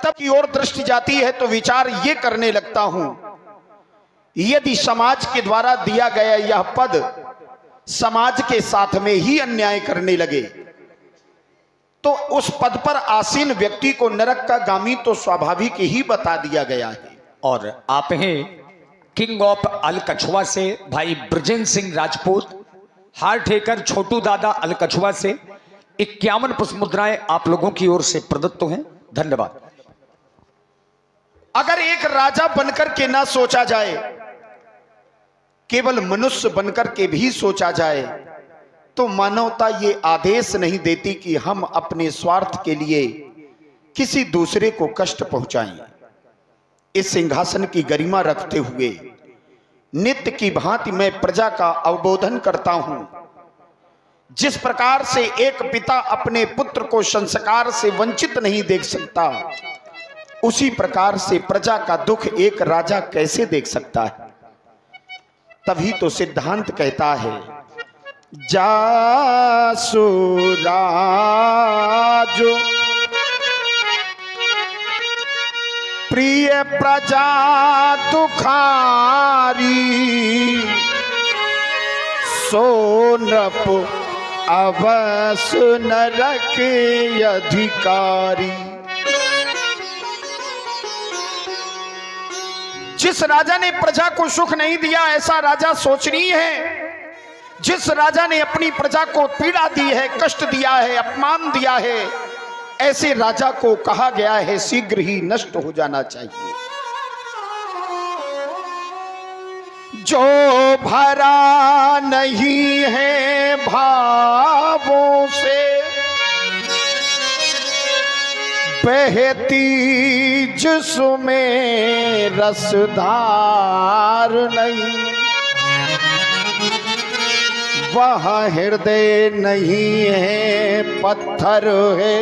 कर्तव्य की ओर दृष्टि जाती है तो विचार ये करने लगता हूं, यदि समाज के द्वारा दिया गया यह पद समाज के साथ में ही अन्याय करने लगे तो उस पद पर आसीन व्यक्ति को नरक का गामी तो स्वाभाविक ही बता दिया गया है। और आप हैं किंग ऑफ अलकछुआ से भाई ब्रजेंद्र सिंह राजपूत, हार ठेकर छोटू दादा अलकछुआ से 51 पुष्प मुद्राएं आप लोगों की ओर से प्रदत्त हैं। धन्यवाद। अगर एक राजा बनकर के ना सोचा जाए, केवल मनुष्य बनकर के भी सोचा जाए तो मानवता ये आदेश नहीं देती कि हम अपने स्वार्थ के लिए किसी दूसरे को कष्ट पहुंचाएं। इस सिंहासन की गरिमा रखते हुए नित्य की भांति मैं प्रजा का अवबोधन करता हूं। जिस प्रकार से एक पिता अपने पुत्र को संस्कार से वंचित नहीं देख सकता, उसी प्रकार से प्रजा का दुख एक राजा कैसे देख सकता है। तभी तो सिद्धांत कहता है, जासु राजो प्रिय प्रजा दुखारी, सो नृप अवस नरक अधिकारी। जिस राजा ने प्रजा को सुख नहीं दिया ऐसा राजा सोचनीय है। जिस राजा ने अपनी प्रजा को पीड़ा दी है, कष्ट दिया है, अपमान दिया है, ऐसे राजा को कहा गया है शीघ्र ही नष्ट हो जाना चाहिए। जो भरा नहीं है भावों से, बहती जिसमें रसधार नहीं, वह हृदय नहीं है पत्थर है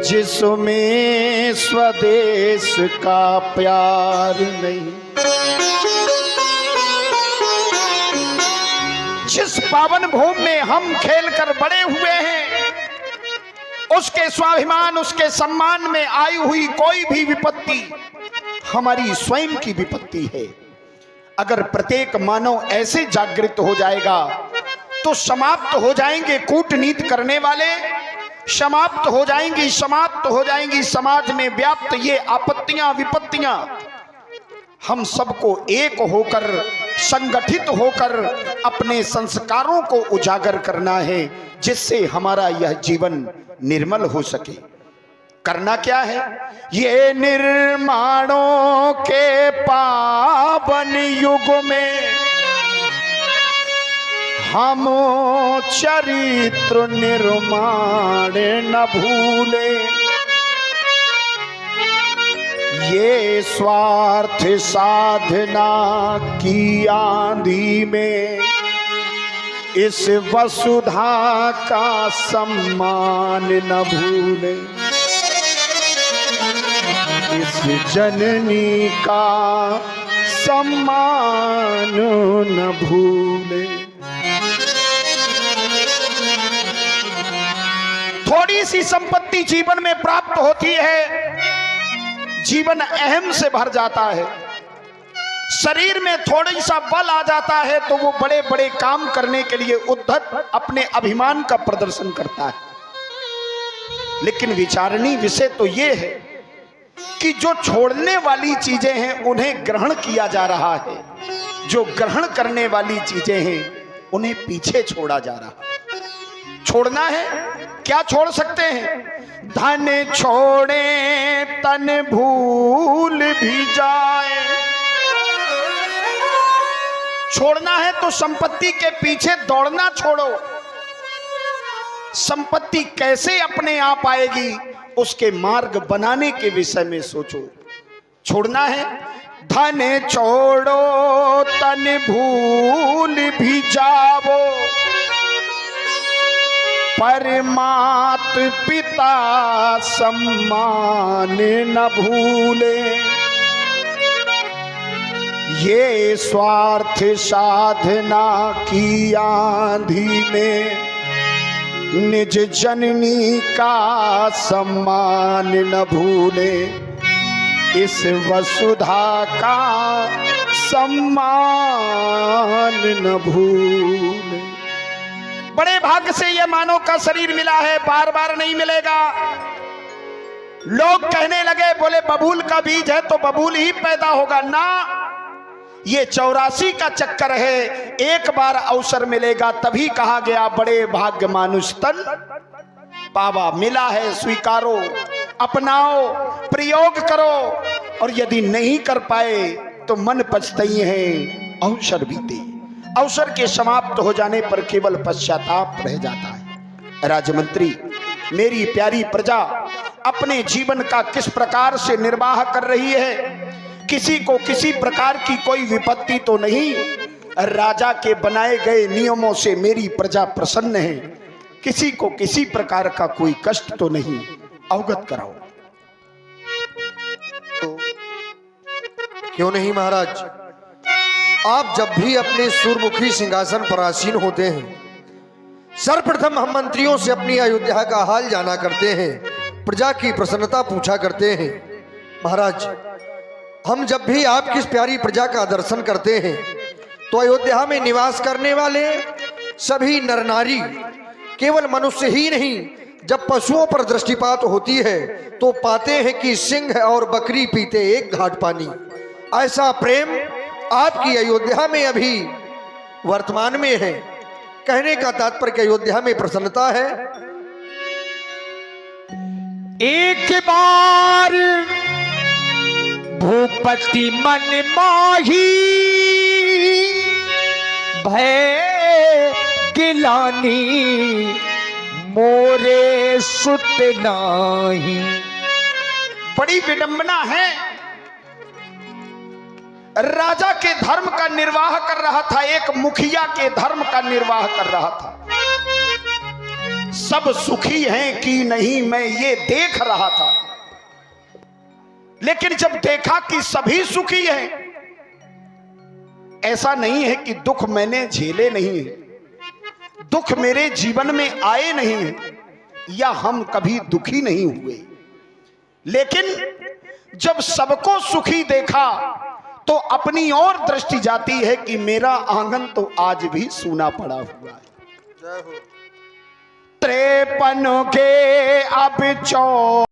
जिसमें स्वदेश का प्यार नहीं। जिस पावन भूमि में हम खेलकर बड़े हुए हैं, उसके स्वाभिमान, उसके सम्मान में आई हुई कोई भी विपत्ति हमारी स्वयं की विपत्ति है। अगर प्रत्येक मानव ऐसे जागृत हो जाएगा तो समाप्त हो जाएंगे कूटनीति करने वाले, समाप्त हो जाएंगी समाज में व्याप्त ये आपत्तियां विपत्तियां। हम सबको एक होकर, संगठित होकर अपने संस्कारों को उजागर करना है, जिससे हमारा यह जीवन निर्मल हो सके। करना क्या है? ये निर्माणों के पावन युग में हम चरित्र निर्माण न भूले। ये स्वार्थ साधना की आंधी में इस वसुधा का सम्मान न भूले। इस जननी का सम्मान न भूले। थोड़ी सी संपत्ति जीवन में प्राप्त होती है, जीवन अहम से भर जाता है। शरीर में थोड़ी सा बल आ जाता है तो वो बड़े बड़े काम करने के लिए उद्धत अपने अभिमान का प्रदर्शन करता है। लेकिन विचारणीय विषय तो ये है कि जो छोड़ने वाली चीजें हैं उन्हें ग्रहण किया जा रहा है, जो ग्रहण करने वाली चीजें हैं उन्हें पीछे छोड़ा जा रहा है। छोड़ना है, क्या छोड़ सकते हैं? धन छोड़े तन भूल भी जाए। छोड़ना है तो संपत्ति के पीछे दौड़ना छोड़ो। संपत्ति कैसे अपने आप आएगी उसके मार्ग बनाने के विषय में सोचो। छोड़ना है, धन छोड़ो तन भूल भी जाओ, परमात पिता सम्मान न भूले। ये स्वार्थ साधना की आंधी में निज जननी का सम्मान न भूले, इस वसुधा का सम्मान न भूले। बड़े भाग्य से यह मानव का शरीर मिला है, बार बार नहीं मिलेगा। लोग कहने लगे, बोले बबूल का बीज है तो बबूल ही पैदा होगा ना, ये 84 का चक्कर है, एक बार अवसर मिलेगा तभी कहा गया बड़े भाग्य मानुष तन पावा। मिला है, स्वीकारो, अपनाओ, प्रयोग करो, और यदि नहीं कर पाए तो मन पछताई है। अवसर बीते, अवसर के समाप्त हो जाने पर केवल पश्चाताप रह जाता है। राजमंत्री, मेरी प्यारी प्रजा अपने जीवन का किस प्रकार से निर्वाह कर रही है? किसी को किसी प्रकार की कोई विपत्ति तो नहीं? राजा के बनाए गए नियमों से मेरी प्रजा प्रसन्न है। किसी को किसी प्रकार का कोई कष्ट तो नहीं? अवगत कराओ। क्यों नहीं महाराज, आप जब भी अपने सूर्यमुखी सिंहासन पर आसीन होते हैं, सर्वप्रथम हम मंत्रियों से अपनी अयोध्या का हाल जाना करते हैं, प्रजा की प्रसन्नता पूछा करते हैं। महाराज, हम जब भी आपकी इस प्यारी प्रजा का दर्शन करते हैं तो अयोध्या में निवास करने वाले सभी नर नारी, केवल मनुष्य ही नहीं, जब पशुओं पर दृष्टिपात होती है तो पाते हैं कि सिंह और बकरी पीते एक घाट पानी। ऐसा प्रेम आपकी अयोध्या में अभी वर्तमान में है। कहने का तात्पर्य अयोध्या में प्रसन्नता है। एक बार भूपति मन माही, भय गिलानी मोरे सुत नाही। बड़ी विडंबना है। राजा के धर्म का निर्वाह कर रहा था, एक मुखिया के धर्म का निर्वाह कर रहा था। सब सुखी हैं कि नहीं मैं ये देख रहा था, लेकिन जब देखा कि सभी सुखी हैं, ऐसा नहीं है कि दुख मैंने झेले नहीं है, दुख मेरे जीवन में आए नहीं है, या हम कभी दुखी नहीं हुए, लेकिन जब सबको सुखी देखा तो अपनी ओर दृष्टि जाती है कि मेरा आंगन तो आज भी सूना पड़ा हुआ है। 53 के अब 4